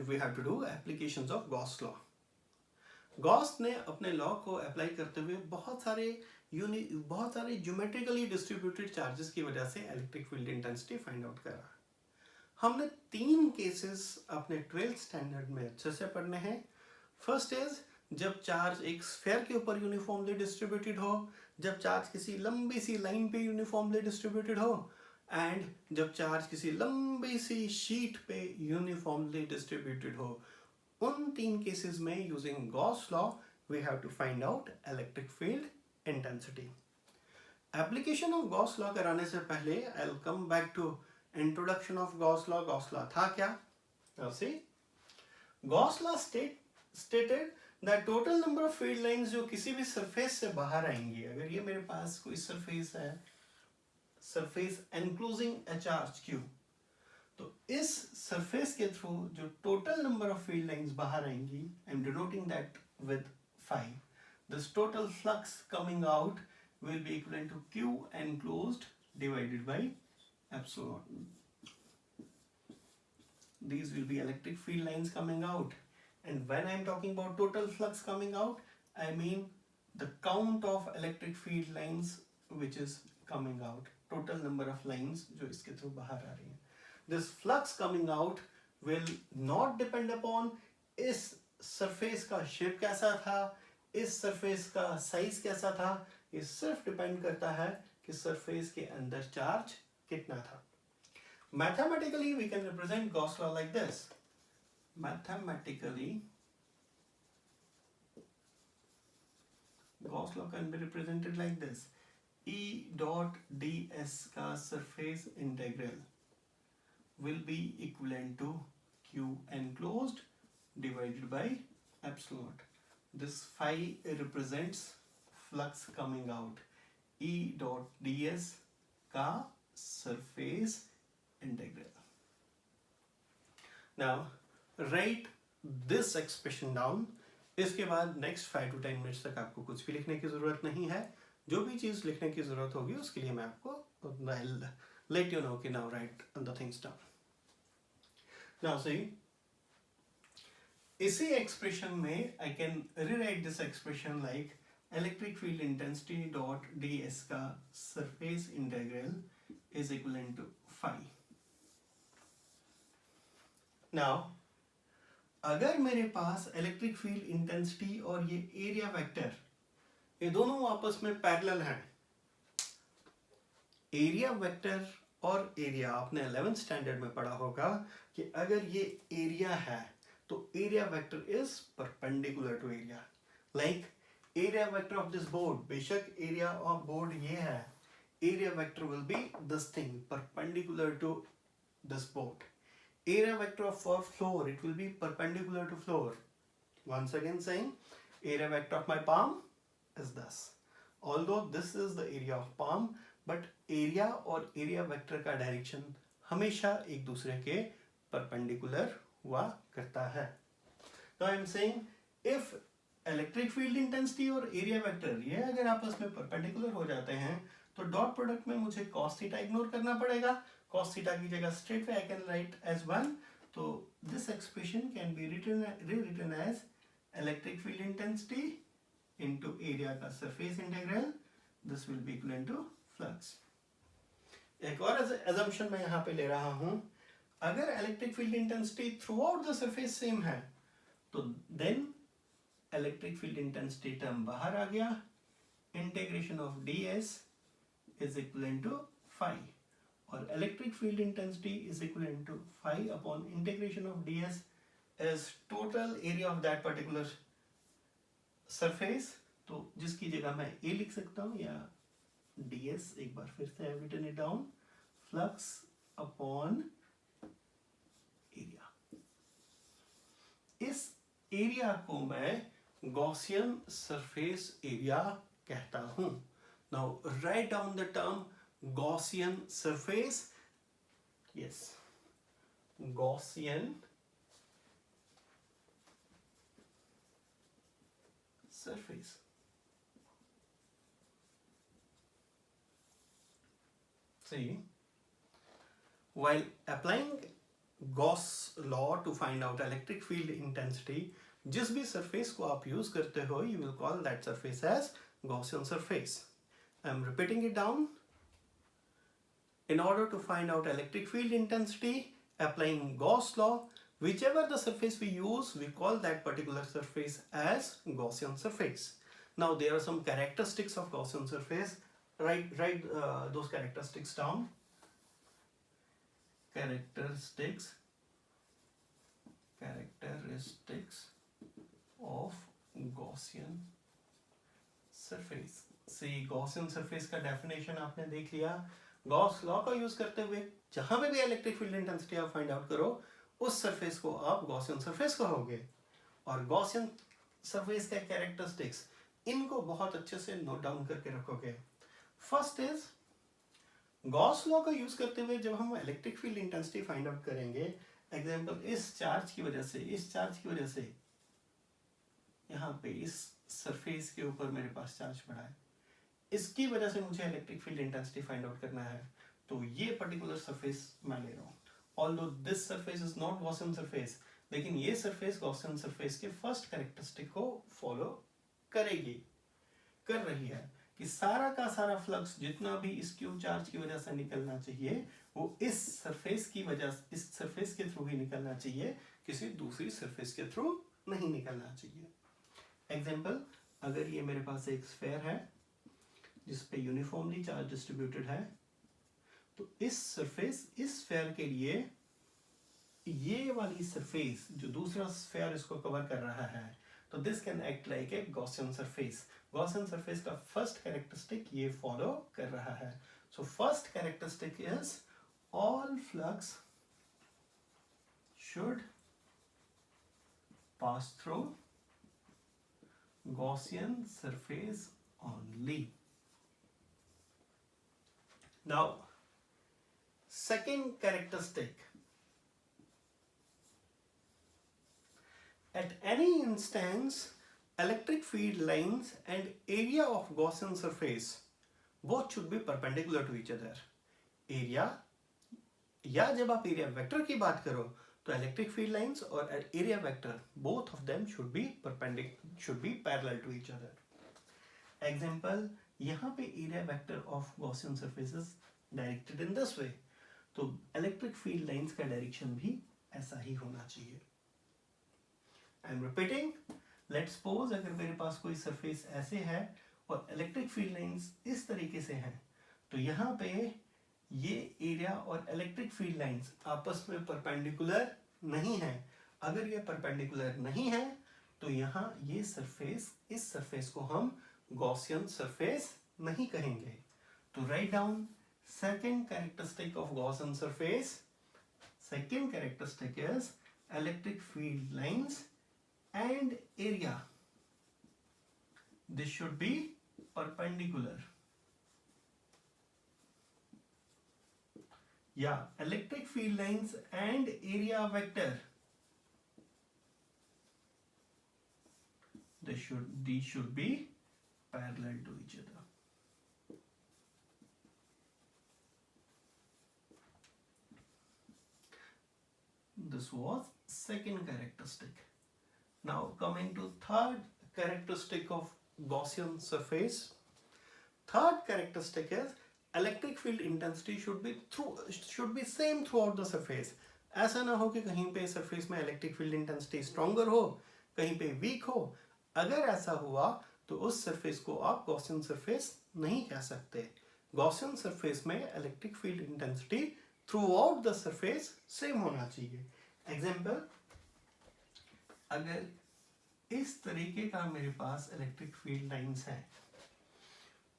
We have to do applications of Gauss law. Gauss ने अपने law को apply करते हुए बहुत सारे ज्योमेट्रिकली डिस्ट्रीब्यूटेड चार्जेस की वजह से electric field intensity find out करा। हमने 3 केसेस अपने 12th स्टैंडर्ड में अच्छे से पढ़ने हैं। फर्स्ट इज जब चार्ज एक स्फीयर के ऊपर यूनिफॉर्मली डिस्ट्रीब्यूटेड हो, जब चार्ज किसी लंबी सी लाइन पे यूनिफॉर्मली डिस्ट्रीब्यूटेड हो, एंड जब चार्ज किसी लंबी सी शीट पे यूनिफॉर्मली डिस्ट्रीब्यूटेड हो। उन 3 केसेस में using Gauss law we have to find out electric field intensity. Application of Gauss law कराने से पहले I will come back to introduction of Gauss law. Gauss law था क्या? Now see, Gauss law stated that total number of field lines जो किसी भी surface से बाहर आएंगी, अगर ये मेरे पास कोई सरफेस है, surface enclosing a charge q, तो इस सरफेस के थ्रू जो total number of field lines बाहर आएंगी, I am denoting that with 5. This total flux coming out will be equivalent to q enclosed divided by epsilon. These will be electric field lines coming out, and when I am talking about total flux coming out, I mean the count of electric field lines which is coming out, total number of lines जो इसके through बाहर आ रही हैं. This flux coming out will not depend upon इस surface का shape कैसा था, इस सरफेस का साइज कैसा था. ये सिर्फ डिपेंड करता है कि सरफेस के अंदर चार्ज कितना था. Mathematically we can represent Gauss law like this. Mathematically Gauss law can be represented like this. E dot ds का surface integral will be equivalent to q enclosed divided by epsilon. This phi represents flux coming out. E dot ds का surface integral. Now write this expression down. इसके बाद next 5 to 10 minutes तक आपको कुछ भी लिखने की जरूरत नहीं है. जो भी चीज लिखने की जरूरत होगी उसके लिए मैं आपको I'll let you know कि now write the things down. Now see, इसी expression में I can rewrite this expression like electric field intensity dot ds का surface integral is equivalent to phi. Now, अगर मेरे पास इलेक्ट्रिक फील्ड इंटेंसिटी और ये area vector ये दोनों आपस में पैरेलल हैं. एरिया वेक्टर और एरिया आपने 11th स्टैंडर्ड में पढ़ा होगा कि अगर ये एरिया है तो area vector is perpendicular to area. Like area vector of this board, बेशक एरिया ऑफ बोर्ड ये है, area vector will be this thing perpendicular to this board. Area vector for floor, it will be perpendicular to floor. Once again saying, area vector of my palm is this. Although this is the area of palm, but area और area vector का direction हमेशा एक दूसरे के perpendicular हुआ करता है. Now I am saying, if electric field intensity और area vector ये अगर आपस में perpendicular हो जाते हैं तो डॉट प्रोडक्ट में मुझे cos थीटा इग्नोर करना पड़ेगा. cos थीटा की जगह straight way I can write as 1. तो this expression can be rewritten as electric field intensity into area का surface integral. This will be equivalent to flux. एक और assumption मैं यहाँ पे ले रहा हूँ, अगर electric field intensity throughout the surface same है तो then electric field intensity term बाहर आ गया. Integration of ds is equivalent to phi, और electric field intensity is equivalent to phi upon integration of ds is total area of that particular surface. तो जिसकी जगह मैं a लिख सकता हूँ या ds, एक बार फिर से I've written it down, flux upon area. इस एरिया को मैं गॉसियन सरफेस एरिया कहता हूँ. Now write down the term Gaussian surface. Yes, Gaussian surface. See, while applying Gauss law to find out electric field intensity, जिस भी surface को आप use करते हो, you will call that surface as Gaussian surface. I am repeating it down. In order to find out electric field intensity, applying Gauss law, whichever the surface we use, we call that particular surface as Gaussian surface. Now there are some characteristics of Gaussian surface. Write those characteristics down. Characteristics of Gaussian surface. See, Gaussian surface का definition आपने देख लिया. Gauss law का use करते हुए जहां पे भी इलेक्ट्रिक फील्ड इंटेंसिटी आप फाइंड आउट करो, उस सरफेस को आप गॉसियन सरफेस कहोगे. और गॉसियन सरफेस का कैरेक्टरिस्टिक्स, इनको बहुत अच्छे से नोट डाउन करके रखोगे. फर्स्ट इज, गॉस लॉ का यूज करते हुए जब हम electric field intensity find out करेंगे, एग्जांपल इस चार्ज की वजह से यहाँ पे इस सरफेस के ऊपर मेरे पास चार्ज पड़ा है, इसकी वजह से मुझे electric field intensity find out करना है. तो ये पर्टिकुलर सरफेस मैं ले रहा हूँ. Although this surface is not Gaussian surface, लेकिन ये सरफेस गॉसियन सरफेस के फर्स्ट कैरेक्टरिस्टिक को फॉलो कर रही है कि सारा का सारा फ्लक्स जितना भी इस क्यू चार्ज की वजह से निकलना चाहिए, वो इस सरफेस के थ्रू ही निकलना चाहिए, किसी दूसरी सरफेस के थ्रू नहीं निकलना चाहिए. एग्जाम्पल, अगर ये मेरे पास एक स्फेयर है जिसपे यूनिफॉर्मली चार्ज डिस्ट्रीब्यूटेड है, तो इस स्फेयर के लिए ये वाली सरफेस जो दूसरा स्फेयर इसको कवर कर रहा है, तो this can act like a Gaussian surface. Gaussian surface का फर्स्ट कैरेक्टरिस्टिक ये फॉलो कर रहा है. So first characteristic is all flux should pass through Gaussian surface only. Now, second characteristic, at any instance, electric field lines and area of Gaussian surface both should be perpendicular to each other. Area, या जब आप area vector की बात करो, तो electric field lines और area vector, both of them should be parallel to each other. Example, यहाँ पे area vector of Gaussian surfaces directed in this way, तो इलेक्ट्रिक फील्ड लाइंस का डायरेक्शन भी ऐसा ही होना चाहिए. आई एम रिपीटिंग. लेट्स सपोज अगर मेरे पास कोई सरफेस ऐसे है और इलेक्ट्रिक फील्ड लाइंस इस तरीके से हैं, तो यहाँ पे ये एरिया और इलेक्ट्रिक फील्ड लाइंस आपस में परपेंडिकुलर नहीं है. अगर ये परपेंडिकुलर नहीं है, तो यहाँ ये सरफेस, इस सरफेस को हम गॉसियन सरफेस नहीं कहेंगे. तो right down second characteristic of Gaussian surface. Second characteristic is electric field lines and area, this should be perpendicular. या electric field lines and area vector, these should be parallel to each other. This was second characteristic. Now coming to third characteristic of Gaussian surface. Third characteristic is electric field intensity should be same throughout the surface. ऐसा ना हो कि कहीं पे surface में electric field intensity stronger हो, कहीं पे वीक हो. अगर ऐसा हुआ तो उस सरफेस को आप गॉसियन सरफेस नहीं कह सकते. गॉसियन सरफेस में electric field intensity through out the surface same होना चाहिए. एग्जाम्पल, अगर इस तरीके का मेरे पास इलेक्ट्रिक फील्ड लाइंस है,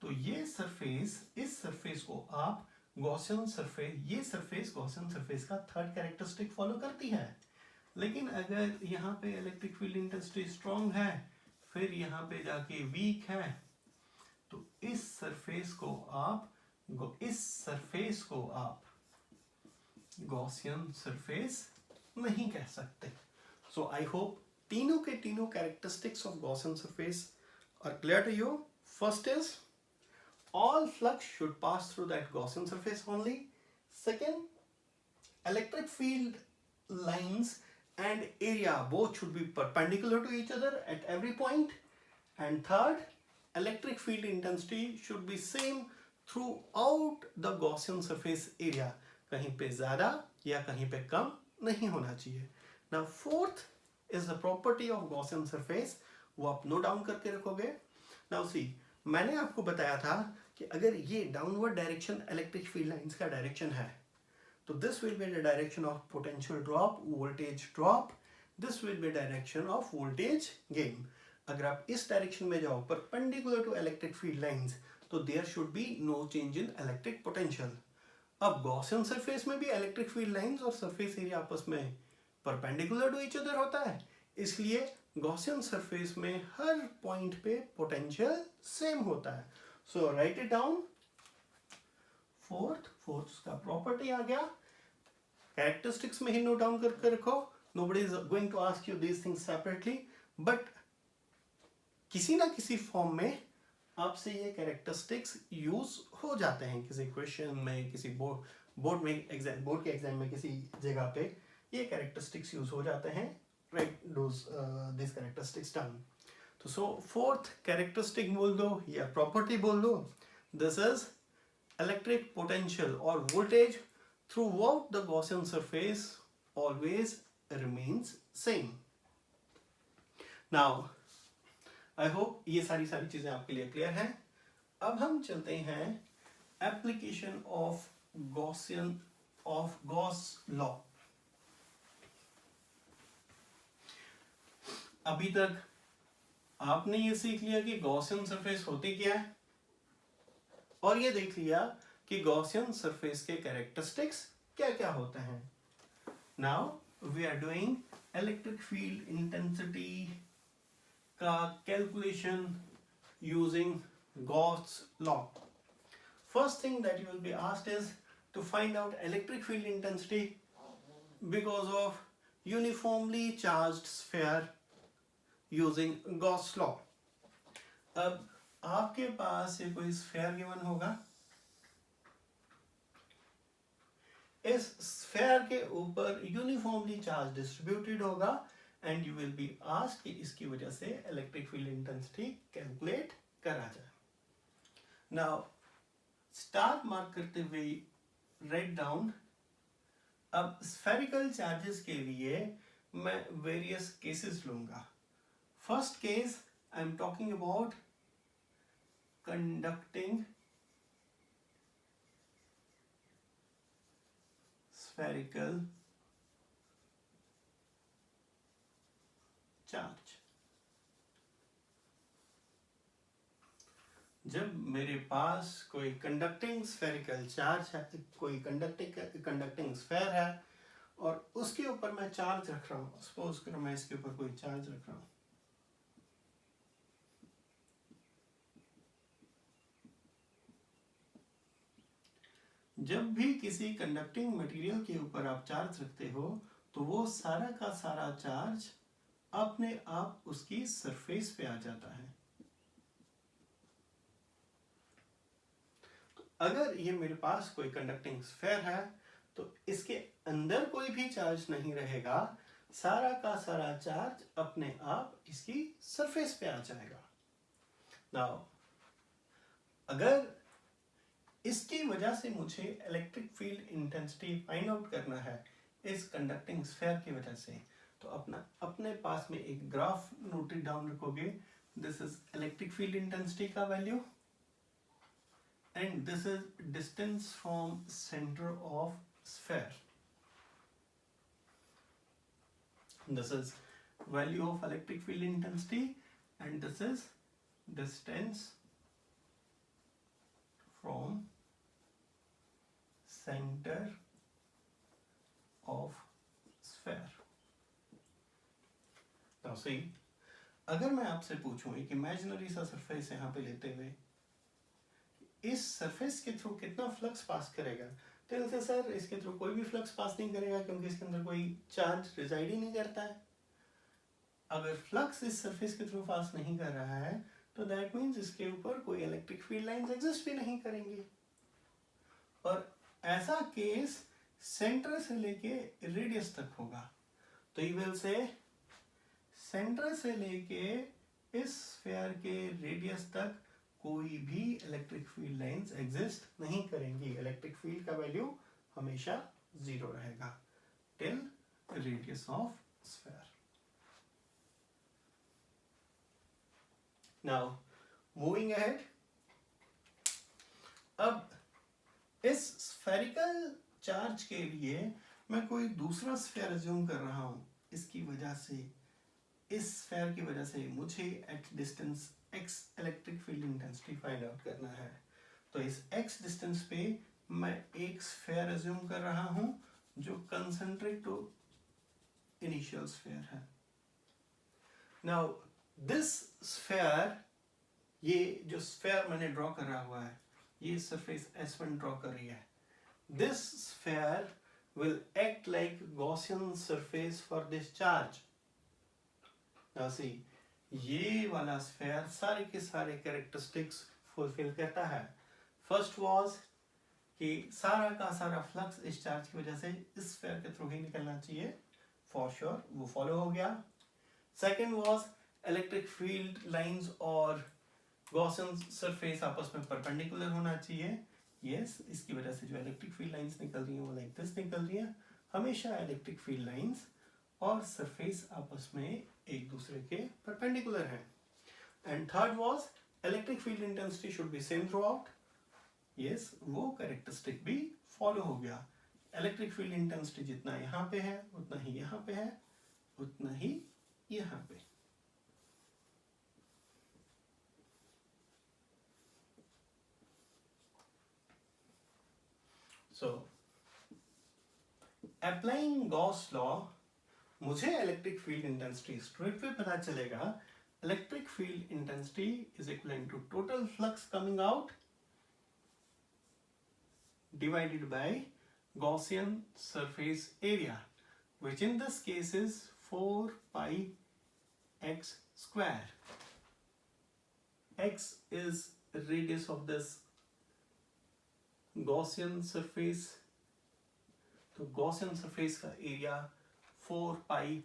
तो ये सरफेस, इस सरफेस को आप गॉसियन सरफेस, ये सरफेस गॉसियन सरफेस का थर्ड कैरेक्टरिस्टिक फॉलो करती है. लेकिन अगर यहाँ पे इलेक्ट्रिक फील्ड इंटेंसिटी स्ट्रॉन्ग है, फिर यहाँ पे जाके वीक है, तो इस सरफेस को आप गॉसियन सरफेस नहीं कह सकते. सो आई होप तीनों के तीनों characteristics of Gaussian surface are clear to you. First is all flux should pass through that Gaussian surface only. Second, electric field lines and area both should be perpendicular to each other at every point. And third, electric field intensity should be same throughout the Gaussian surface area. कहीं पे ज़्यादा या कहीं पे कम नहीं होना चाहिए. Now fourth is the property of Gaussian surface. वो आप नोट डाउन करके रखोगे. Now see, मैंने आपको बताया था कि अगर ये downward direction electric field lines का डायरेक्शन है तो this will be the direction of potential drop, voltage drop. This will be direction of voltage gain. अगर आप इस डायरेक्शन में जाओ perpendicular to electric field lines तो there should be no change in electric potential. अब Gaussian surface में भी electric field lines और सरफेस एरिया आपस में परपेंडिकुलर टू ईच अदर होता है, इसलिए गॉसियन सरफेस में हर पॉइंट पे पोटेंशियल सेम होता है. So write it down. Fourth का प्रॉपर्टी आ गया. कैरेक्टरिस्टिक्स में ही नोट डाउन करके रखो. Nobody is going to ask you these things separately, but किसी ना किसी फॉर्म में आपसे ये कैरेक्टरिस्टिक्स यूज हो जाते हैं किसी क्वेश्चन में, किसी बोर्ड के एग्जाम में किसी जगह पे ये कैरेक्टरिस्टिक्स यूज हो जाते हैं. Right this characteristics down. तो सो फोर्थ कैरेक्टरिस्टिक बोल दो या प्रॉपर्टी बोल दो. दिस इज इलेक्ट्रिक पोटेंशियल और voltage throughout the Gaussian surface always remains same. Now I hope ये सारी चीजें आपके लिए क्लियर हैं. अब हम चलते हैं एप्लीकेशन ऑफ गॉस लॉ. अभी तक आपने ये सीख लिया कि गॉसियन सरफेस होती क्या है और ये देख लिया कि गॉसियन सरफेस के कैरेक्टरिस्टिक्स क्या क्या होते हैं. Now we are doing electric field intensity का calculation using Gauss law. First thing that you will be asked is to find out electric field intensity because of uniformly charged sphere using Gauss law. अब आपके पास ये कोई sphere given होगा. इस sphere के ऊपर uniformly charge distributed होगा and you will be asked कि इसकी वजह से इलेक्ट्रिक फील्ड इंटेंसिटी कैलकुलेट करा जाए. नाउ स्टार मार्क करते हुए राइट डाउन. अब स्फेरिकल चार्जेस के लिए मैं वेरियस केसेस लूंगा. First case I am talking about conducting spherical charge. जब मेरे पास कोई कंडक्टिंग स्फेरिकल चार्ज है, कोई कंडक्टिंग स्फेयर है और उसके ऊपर मैं चार्ज रख रहा हूं. सपोज करो मैं इसके ऊपर कोई चार्ज रख रहा हूं. जब भी किसी कंडक्टिंग मटेरियल के ऊपर आप चार्ज रखते हो तो वो सारा का सारा चार्ज अपने आप उसकी सरफेस पे आ जाता है. तो अगर ये मेरे पास कोई कंडक्टिंग स्फीयर है तो इसके अंदर कोई भी चार्ज नहीं रहेगा, सारा का सारा चार्ज अपने आप इसकी सरफेस पे आ जाएगा. नाउ अगर इसकी वजह से मुझे electric field intensity find out करना है इस कंडक्टिंग स्फीयर की वजह से, तो अपने पास में एक ग्राफ नोटेड डाउन रखोगे. This is electric field intensity का value and this is distance from center of sphere. This is value of electric field intensity and this is distance from center of sphere. Now see, अगर मैं आपसे पूछूं एक imaginary सा surface यहाँ पे लेते हुए इस सरफेस के थ्रू कितना फ्लक्स पास करेगा, तो इनसे सर इसके थ्रू कोई भी फ्लक्स पास नहीं करेगा क्योंकि इसके अंदर कोई चार्ज रिजाइड ही नहीं करता है. अगर फ्लक्स इस सरफेस के थ्रू पास नहीं कर रहा है तो दैट मीन्स इसके ऊपर कोई इलेक्ट्रिक फील्ड लाइंस एग्जिस्ट भी नहीं करेंगी. और ऐसा केस सेंटर से लेके रेडियस तक होगा। तो यू विल से सेंटर से लेके इस स्फीयर के रेडियस तक कोई भी इलेक्ट्रिक फील्ड लाइंस एग्जिस्ट नहीं करेंगी। इलेक्ट्रिक फील्ड का वैल्यू हमेशा 0 रहेगा till radius of sphere. Now moving ahead, अब इस स्फेरिकल चार्ज के लिए मैं कोई दूसरा स्फीयर अज्यूम कर रहा हूं। इसकी वजह से, इस स्फीयर की वजह से मुझे at distance x electric field intensity find out करना है। तो इस x डिस्टेंस पे मैं एक स्फीयर अज्यूम कर रहा हूं जो कंसेंट्रिक टू इनिशियल स्फीयर है। नाउ दिस स्फीयर, ये जो स्फीयर मैंने ड्रॉ करा हुआ है, ये सरफेस S1 ड्रॉ कर रही है। This sphere will act like Gaussian surface for this charge. Now see, ये वाला स्फीयर सारे के सारे कैरेक्टरिस्टिक्स फुलफिल करता है। फर्स्ट वाज कि सारा का सारा फ्लक्स इस चार्ज की वजह से इस स्फीयर के थ्रू ही निकलना चाहिए, फॉर श्योर वो फॉलो हो गया। Second was electric field lines और गॉसियन सरफेस आपस में परपेंडिकुलर होना चाहिए। यस, इसकी वजह से जो इलेक्ट्रिक फील्ड लाइंस निकल रही हैं वो लाइक दिस निकल रही हैं। हमेशा इलेक्ट्रिक फील्ड लाइंस और सरफेस आपस में एक दूसरे के परपेंडिकुलर हैं। And third was electric field intensity should be same through out. Yes, वो कैरेक्टरिस्टिक भी फॉलो हो गया। इलेक्ट्रिक फील्ड इंटेंसिटी जितना यहाँ पे है उतना ही यहाँ पे है, उतना ही यहाँ पे। So, applying Gauss law, मुझे electric field intensity straight way पता चलेगा। Electric field intensity is equal to total flux coming out divided by Gaussian surface area, which in this case is 4 pi x square. X is radius of this Gaussian surface, तो Gaussian surface का area 4 पाई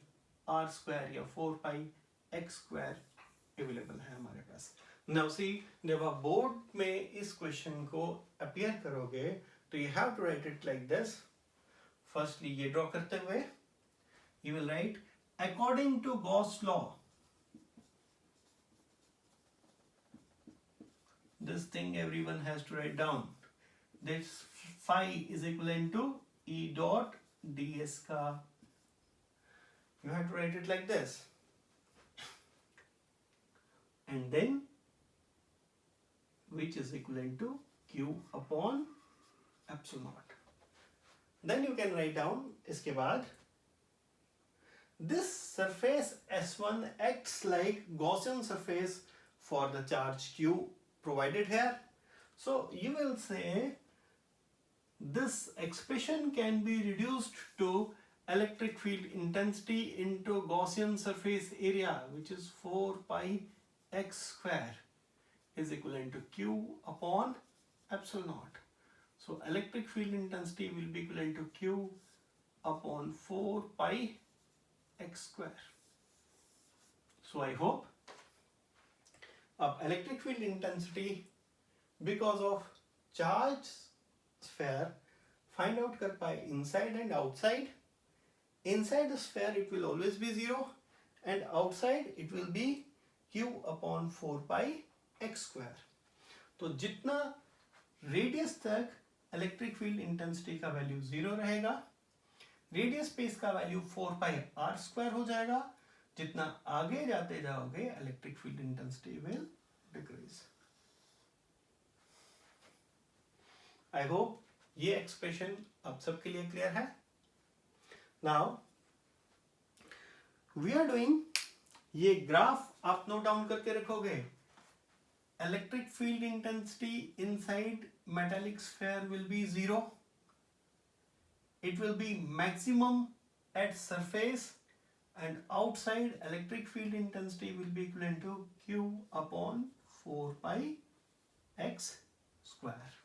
r square या 4 पाई x square available है हमारे पास। Now see, जब आप board में इस question को अपीयर करोगे तो you have to write it like this. Firstly ये ड्रॉ करते हुए you will write according to Gauss law, this thing everyone has to write down. This phi is equivalent to E dot ds का, you have to write it like this, and then which is equivalent to Q upon epsilon naught. Then you can write down इसके बाद this surface S1 acts like Gaussian surface for the charge Q provided here. So you will say this expression can be reduced to electric field intensity into Gaussian surface area, which is 4 pi x square is equivalent to Q upon epsilon naught. So electric field intensity will be equivalent to Q upon 4 pi x square. So I hope अब electric field intensity because of charge sphere find out कर पाए inside and outside. Inside the sphere it will always be 0 and outside it will be Q upon 4 pi x square. तो जितना radius तक electric field intensity का value 0 रहेगा, radius पे इसका value 4 पाई r square हो जाएगा। जितना आगे जाते जाओगे electric field intensity will decrease. I hope ये एक्सप्रेशन आप सबके लिए क्लियर है। नाउ वी आर डूइंग, ये ग्राफ आप नोट डाउन करके रखोगे। Electric field intensity inside metallic sphere will be 0. It will be maximum at surface and outside electric field intensity will be equivalent to Q upon 4 pi x square.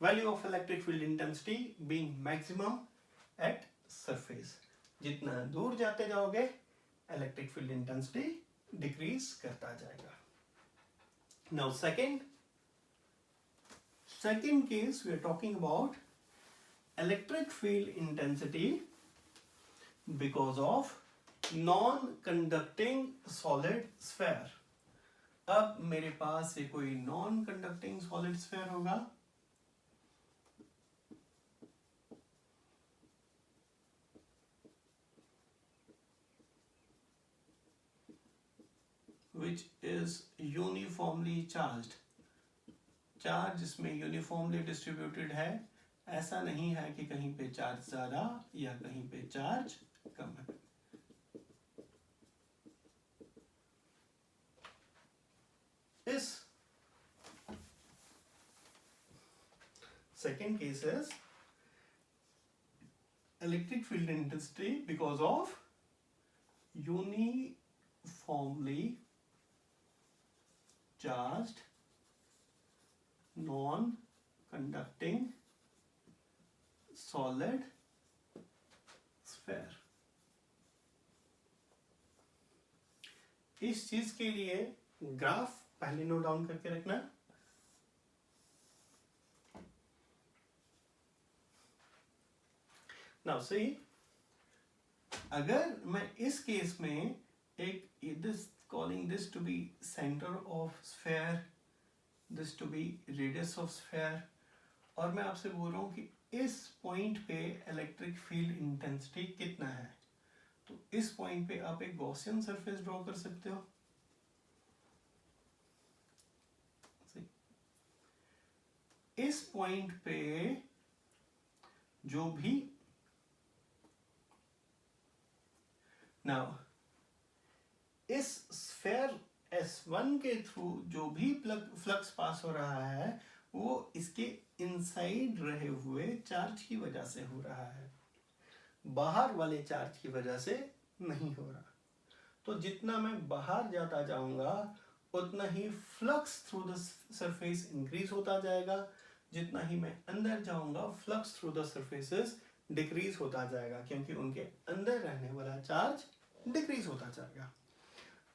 Value of electric field intensity being maximum at surface. जितना दूर जाते जाओगे electric field intensity decrease करता जाएगा। Now second case we are talking about electric field intensity because of non-conducting solid sphere। अब मेरे पास ये कोई non-conducting solid sphere होगा, which is uniformly charged। Charge इसमें यूनिफॉर्मली डिस्ट्रीब्यूटेड है, ऐसा नहीं है कि कहीं पे चार्ज ज्यादा या कहीं पे चार्ज कम है। इस second case is electric field intensity because of uniformly charged non-conducting solid sphere। इस चीज के लिए ग्राफ पहले नोट डाउन करके रखना। नाउ सी, अगर मैं इस केस में एक this calling this to be centre of sphere, this to be radius of sphere, और मैं आपसे बोल रहा हूं कि इस पॉइंट पे इलेक्ट्रिक फील्ड इंटेंसिटी कितना है, तो इस पॉइंट पे आप एक गॉसियन सरफेस ड्रॉ कर सकते हो। इस पॉइंट पे जो भी नाउ इस स्फेयर S1 के थ्रू जो भी फ्लक्स पास हो रहा है वो इसके इनसाइड रहे हुए चार्ज की वजह से हो रहा है, बाहर वाले चार्ज की वजह से नहीं हो रहा। तो जितना मैं बाहर जाता जाऊंगा उतना ही flux through the surface increase होता जाएगा, जितना ही मैं अंदर जाऊंगा flux through the surfaces decrease होता जाएगा, क्योंकि उनके अंदर रहने वाला चार्ज डिक्रीज होता जाएगा।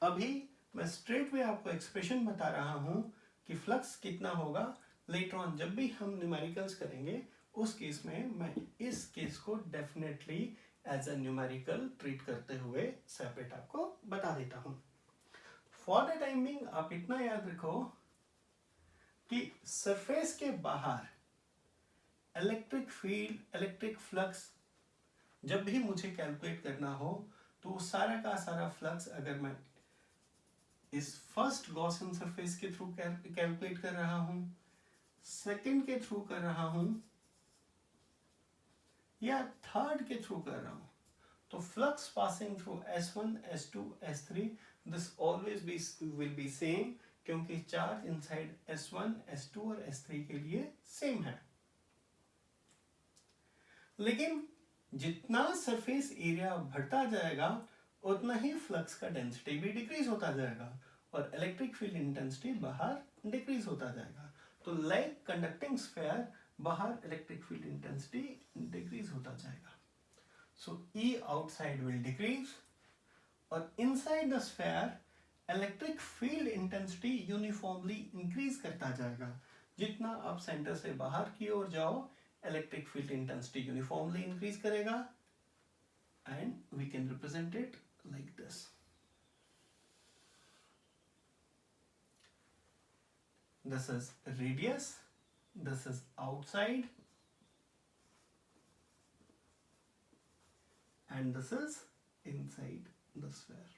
अभी मैं स्ट्रेट वे आपको एक्सप्रेशन बता रहा हूं कि फ्लक्स कितना होगा, लेटर ऑन जब भी हम न्यूमेरिकल्स करेंगे उस केस में मैं इस केस को definitely as a numerical treat करते हुए सेपरेट आपको बता देता हूं। फॉर द टाइम बिंग आप इतना याद रखो कि सरफेस के बाहर इलेक्ट्रिक फील्ड, इलेक्ट्रिक फ्लक्स जब भी मुझे कैलकुलेट करना हो तो सारा का सारा फ्लक्स अगर मैं इस फर्स्ट गॉसियन सरफेस के थ्रू कैलकुलेट कर रहा हूं, सेकंड के थ्रू कर रहा हूं या थर्ड के थ्रू कर रहा हूं, तो flux passing through S1, S2, S3 this always will be same, क्योंकि चार्ज इनसाइड S1, S2 और S3 के लिए सेम है। लेकिन जितना सरफेस एरिया बढ़ता जाएगा उतना ही फ्लक्स का डेंसिटी भी डिक्रीज होता जाएगा और इलेक्ट्रिक फील्ड इंटेंसिटी बाहर डिक्रीज होता जाएगा। तो लाइक कंडक्टिंग स्फेयर बाहर इलेक्ट्रिक फील्ड इंटेंसिटी डिक्रीज होता जाएगा। सो E आउटसाइड विल डिक्रीज और inside the sphere electric field intensity uniformly increase करता जाएगा। जितना आप सेंटर से बाहर की ओर जाओ electric field intensity uniformly increase करेगा, and we can represent it like this। This is radius, this is outside, and this is inside the sphere।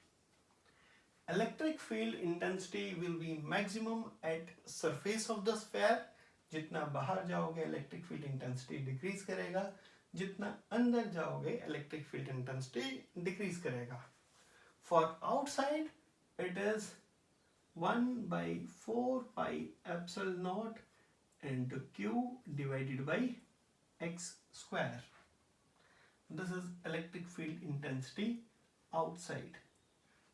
Electric field intensity will be maximum at surface of the sphere। जितना बाहर जाओगे electric field intensity decrease करेगा, जितना अंदर जाओगे electric field intensity decrease करेगा। For outside it is 1/4 pi epsilon not into Q divided by x square। This is electric field intensity outside।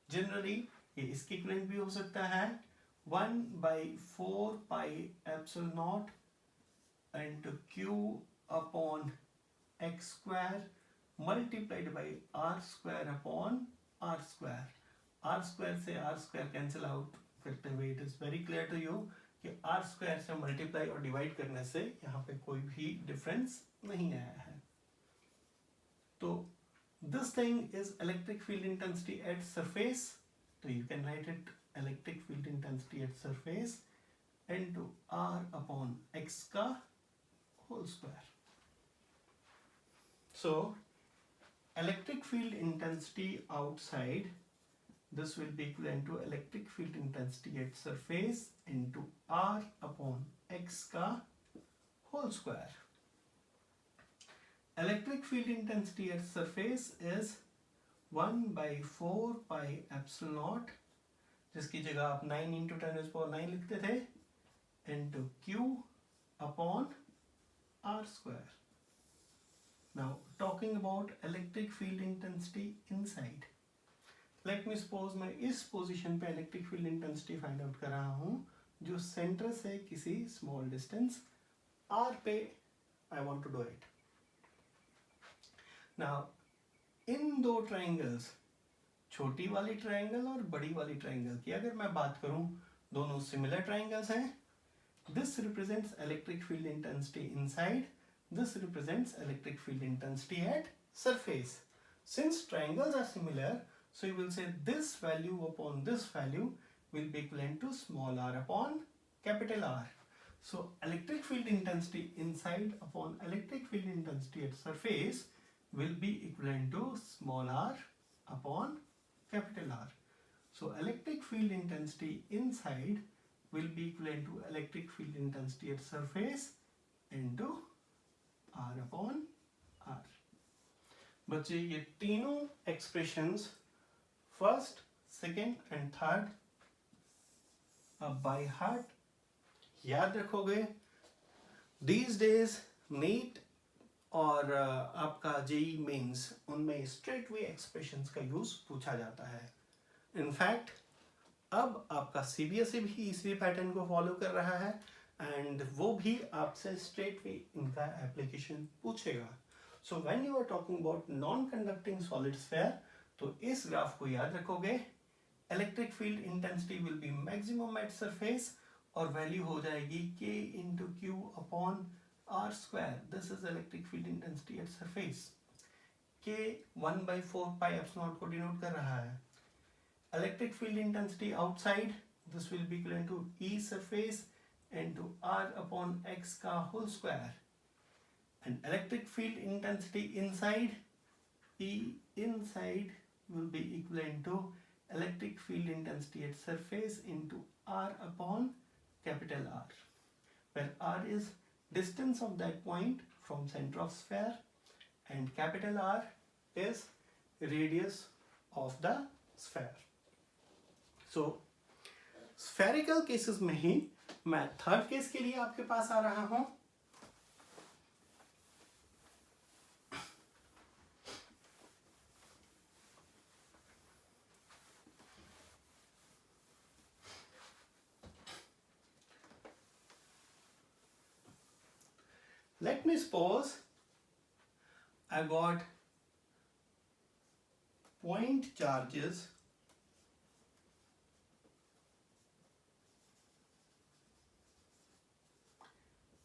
Generally ये इसके इक्विवेलेंट भी हो सकता है 1/4 pi epsilon not into q upon x square multiplied by r square upon r square. r square से r square cancel out करते हुए it is very clear to you कि r square से multiply और divide करने से यहाँ पे कोई भी difference नहीं आया है. तो this thing is electric field intensity at surface. So you can write it electric field intensity at surface into r upon x का whole square. So electric field intensity outside, this will be equivalent to electric field intensity at surface into r upon x का whole square. Electric field intensity at surface is 1 by 4 pi epsilon naught, जिसकी जगह आप 9 into 10 raised to power 9 लिखते थे, into q upon r square. Now talking about electric field intensity inside. Let me suppose मैं इस position पे electric field intensity find out कर रहा हूँ जो सेंटर से किसी small distance r पे I want to do it. Now इन दो ट्रायंगल्स, छोटी वाली ट्रायंगल और बड़ी वाली ट्रायंगल की अगर मैं बात करूं, दोनों सिमिलर ट्रायंगल्स हैं. This represents electric field intensity inside. This represents electric field intensity at surface. Since triangles are similar, so you will say this value upon this value will be equivalent to small r upon capital R. So electric field intensity inside upon electric field intensity at surface will be equivalent to small r upon capital R. So electric field intensity inside will be equivalent to electric field intensity at surface into r upon r. बच्चे ये तीनों expressions first, second and third अब by heart याद रखोगे. These days NEET और आपका JEE mains उनमें straight way expressions का यूज पूछा जाता है. इनफैक्ट अब आपका सीबीएसई भी इसी पैटर्न को फॉलो कर रहा है एंड वो भी आपसे स्ट्रेट वे इनका एप्लीकेशन पूछेगा. So when you are talking about non conducting solid sphere, तो इस ग्राफ को याद रखोगे. Electric field intensity will be maximum at surface और वैल्यू हो जाएगी k into q upon r square. This is electric field intensity at surface. K 1 by 4 pi epsilon naught को denote कर रहा है. Electric field intensity outside, this will be equivalent to E surface into R upon X का whole square. And electric field intensity inside, E inside will be equivalent to electric field intensity at surface into R upon capital R, where R is distance of that point from center of sphere and capital R is radius of the sphere. So spherical cases में ही मैं third case के लिए आपके पास आ रहा हूं. Let me suppose I got point charges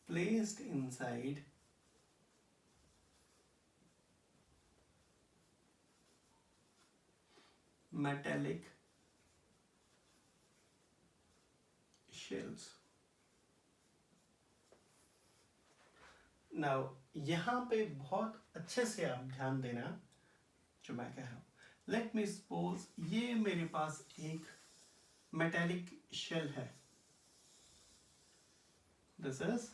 placed inside metallic shells. Now यहाँ पे बहुत अच्छे से आप ध्यान देना जो मैं कह रहा हूँ. Let me suppose ये मेरे पास एक metallic shell है. This is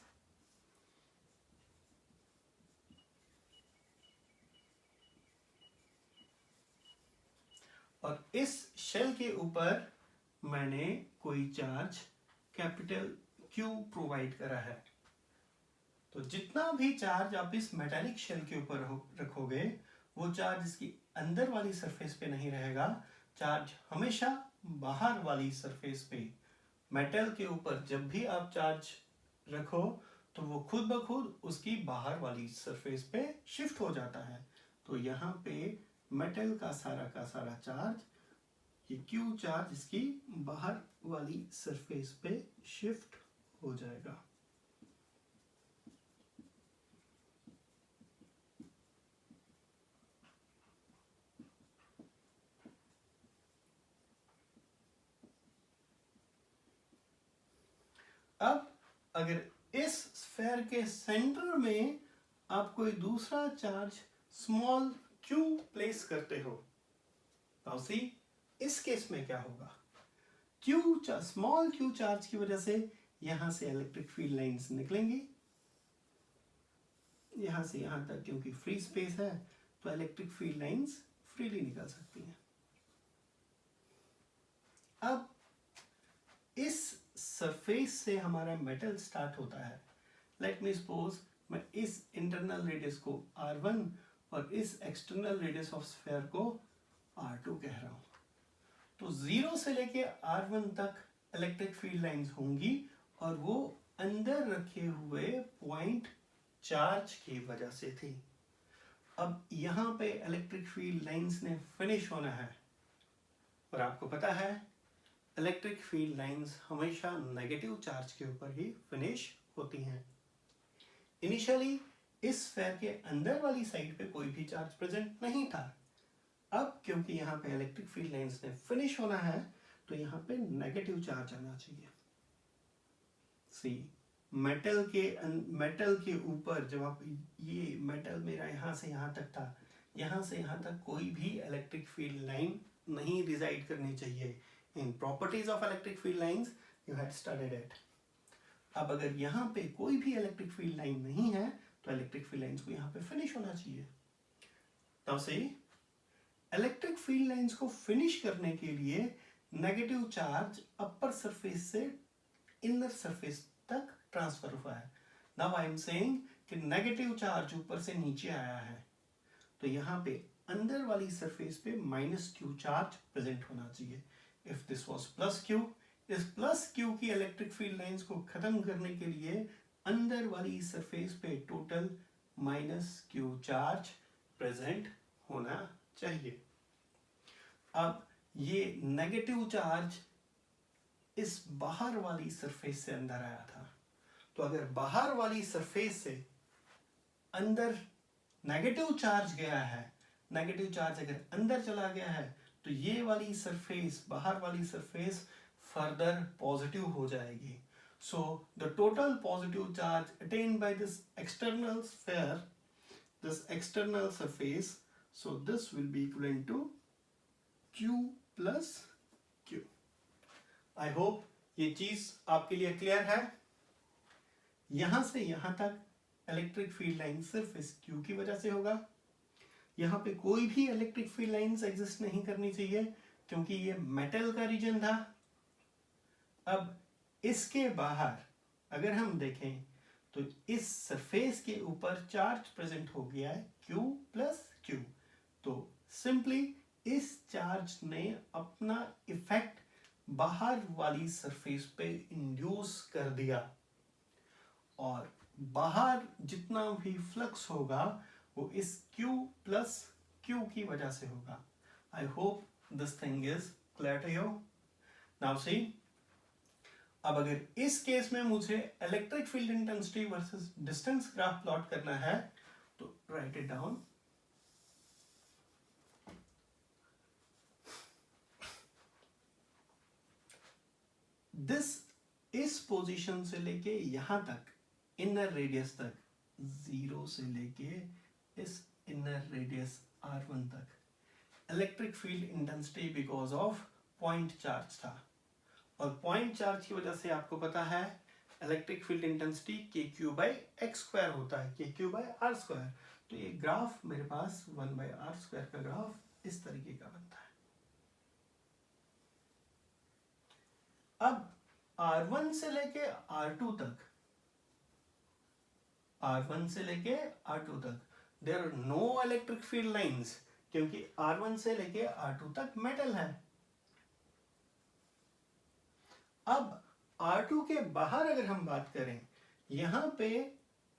और इस शेल के ऊपर मैंने कोई चार्ज कैपिटल Q प्रोवाइड करा है. तो जितना भी चार्ज आप इस मेटालिक शेल के ऊपर रखोगे वो चार्ज इसकी अंदर वाली सरफेस पे नहीं रहेगा. चार्ज हमेशा बाहर वाली सरफेस पे, मेटल के ऊपर जब भी आप चार्ज रखो तो वो खुद ब खुद उसकी बाहर वाली सरफेस पे शिफ्ट हो जाता है। तो यहाँ पे मेटल का सारा चार्ज, ये क्यू चार्ज इसकी बाहर वाली सरफेस पे शिफ्ट हो जाएगा। अब अगर इस स्फेयर के सेंटर में आप कोई दूसरा चार्ज स्मॉल क्यू प्लेस करते हो, तो सी इस केस में क्या होगा? स्मॉल क्यू चार्ज की वजह से यहां से इलेक्ट्रिक फील्ड लाइंस निकलेंगी, यहां से यहां तक क्योंकि फ्री स्पेस है तो इलेक्ट्रिक फील्ड लाइंस फ्रीली निकल सकती हैं। अब इस सरफेस से हमारा मेटल स्टार्ट होता है। लेट मी सपोज मैं इस इंटरनल रेडियस को R1 और इस एक्सटर्नल रेडियस ऑफ स्फीयर को R2 कह रहा हूं। तो 0 से लेके R1 तक इलेक्ट्रिक फील्ड लाइंस होंगी और वो अंदर रखे हुए पॉइंट चार्ज की वजह से थी। अब यहां पे इलेक्ट्रिक फील्ड लाइंस ने फिनिश होना है और आपको पता है इलेक्ट्रिक फील्ड लाइंस हमेशा नेगेटिव चार्ज के ऊपर ही फिनिश होती हैं। इनिशियली इस स्फीयर के अंदर वाली साइड पे कोई भी चार्ज प्रेजेंट नहीं था। अब क्योंकि यहाँ पे इलेक्ट्रिक फील्ड लाइंस ने फिनिश होना है तो यहाँ पे नेगेटिव चार्ज आना चाहिए। सी मेटल के ऊपर जब आप ये मेटल मेरा यहाँ से यहाँ तक था, यहाँ से यहाँ तक कोई भी इलेक्ट्रिक फील्ड लाइन नहीं रिजाइड करनी चाहिए। In properties of electric field lines you had studied it. अब अगर यहाँ पे कोई भी इलेक्ट्रिक फील्ड लाइन नहीं है तो इलेक्ट्रिक फील्ड लाइंस को यहाँ पे फिनिश होना चाहिए। तब से इलेक्ट्रिक फील्ड लाइंस को फिनिश करने के लिए नेगेटिव चार्ज अपर सरफेस से इनर सरफेस तक ट्रांसफर हुआ है। नाउ आई एम सेइंग कि नेगेटिव चार्ज ऊपर से नीचे आया है तो यहाँ पे अंदर वाली सरफेस पे माइनस क्यू चार्ज प्रेजेंट होना चाहिए। If this was plus Q, इस प्लस क्यू की इलेक्ट्रिक फील्ड लाइंस को खत्म करने के लिए अंदर वाली सरफेस पे total minus Q charge present होना चाहिए। अब ये नेगेटिव चार्ज इस बाहर वाली सरफेस से अंदर आया था, तो अगर बाहर वाली सरफेस से अंदर नेगेटिव चार्ज गया है, नेगेटिव चार्ज अगर अंदर चला गया है तो ये वाली सरफेस, बाहर वाली सरफेस फर्दर पॉजिटिव हो जाएगी। So the total positive charge attained by this external sphere, this external surface, so this will be equivalent to Q plus Q. I hope ये चीज आपके लिए क्लियर है। यहां से यहां तक इलेक्ट्रिक फील्ड लाइन सिर्फ इस Q की वजह से होगा। यहाँ पे कोई भी इलेक्ट्रिक फील्ड लाइंस एग्जिस्ट नहीं करनी चाहिए क्योंकि ये मेटल का रीजन था। अब इसके बाहर अगर हम देखें तो इस सरफेस के ऊपर चार्ज प्रेजेंट हो गया है Q प्लस Q। तो सिंपली इस चार्ज ने अपना इफेक्ट बाहर वाली सरफेस पे इंड्यूस कर दिया और बाहर जितना भी फ्लक्स होगा वो इस Q प्लस Q की वजह से होगा। I hope this thing is clear to you. Now see, अब अगर इस केस में मुझे electric field intensity versus distance graph plot करना है तो राइट इट डाउन। दिस इस पोजीशन से लेके यहां तक इनर रेडियस तक, 0 से लेके इस इनर रेडियस R1 तक electric field intensity because of point charge था और पॉइंट चार्ज की वजह से आपको पता है इलेक्ट्रिक फील्ड इंटेंसिटी kq/x² होता है, kq/r²। तो ये ग्राफ मेरे पास 1/r² का ग्राफ इस तरीके का बनता है। अब R1 से लेके R2 तक, R1 से लेके R2 तक there are no electric field lines क्योंकि R1 से लेके R2 तक मेटल है। अब R2 के बाहर अगर हम बात करें, यहाँ पे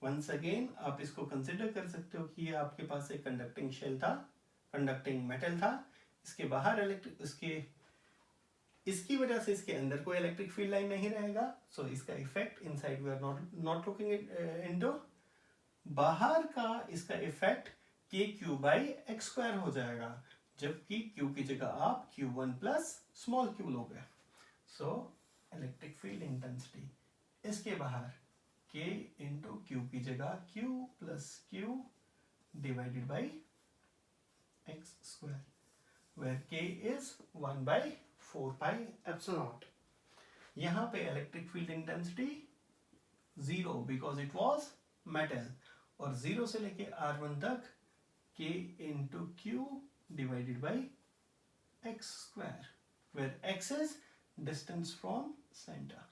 वंस अगेन आप इसको कंसिडर कर सकते हो कि ये आपके पास एक कंडक्टिंग शेल था, कंडक्टिंग मेटल था, इसके बाहर इसकी वजह से इसके अंदर कोई इलेक्ट्रिक फील्ड लाइन नहीं रहेगा, सो इसका effect inside we are not looking into. बाहर का इसका इफेक्ट के क्यू बाई एक्स स्क्वायर हो जाएगा, जबकि क्यू की जगह आप Q1 प्लस स्मॉल क्यू लोगे। सो इलेक्ट्रिक फील्ड इंटेंसिटी इसके बाहर K इंटू क्यू की जगह Q plus Q divided by x square, where K is 1 by 4 pi epsilon naught. यहाँ पे electric field intensity 0 because it was metal, और 0 से लेके R1 तक K into q divided by x square, where x is distance from centre.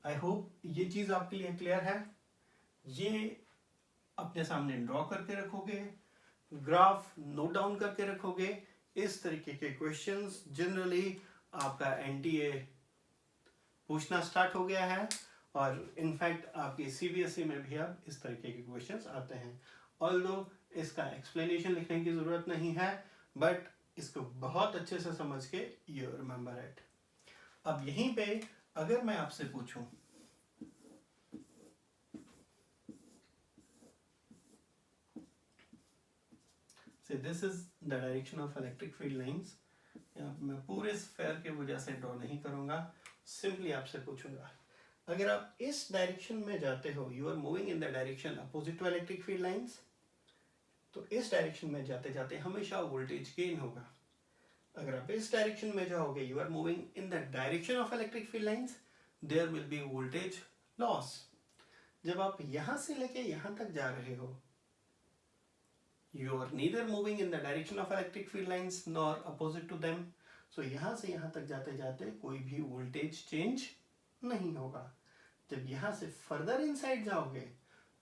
I hope ये चीज आपके लिए क्लियर है। ये अपने सामने ड्रॉ करके रखोगे, ग्राफ नोट डाउन करके रखोगे, इस तरीके के क्वेश्चंस जनरली आपका एनटीए पूछना स्टार्ट हो गया है, और इनफैक्ट आपके सीबीएसई में भी अब इस तरीके के क्वेश्चंस आते हैं। ऑल्दो इसका एक्सप्लेनेशन लिखने की जरूरत नहीं है, बट इसको बहुत अच्छे से समझ के यू रिमेंबर इट। अब यहीं पे अगर मैं आपसे पूछूं this is the direction of electric field lines, मैं पूरे स्फेयर के वजह से ड्रॉ नहीं करूंगा, सिंपली आपसे पूछूंगा अगर आप इस डायरेक्शन में जाते हो, you are moving in the direction opposite to electric field lines, तो इस डायरेक्शन में जाते जाते हमेशा वोल्टेज गेन होगा। अगर आप इस डायरेक्शन में जाओगे, you are moving in the direction of electric field lines, there will be voltage loss. जब आप यहां से लेके यहां तक जा रहे हो, you are neither moving in the direction of electric field lines nor opposite to them, so यहाँ से यहाँ तक जाते जाते कोई भी वोल्टेज चेंज नहीं होगा। जब यहाँ से फर्दर इनसाइड जाओगे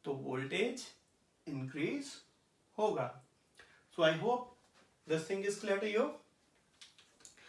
तो वोल्टेज इंक्रीज होगा। So I hope this thing is clear to you.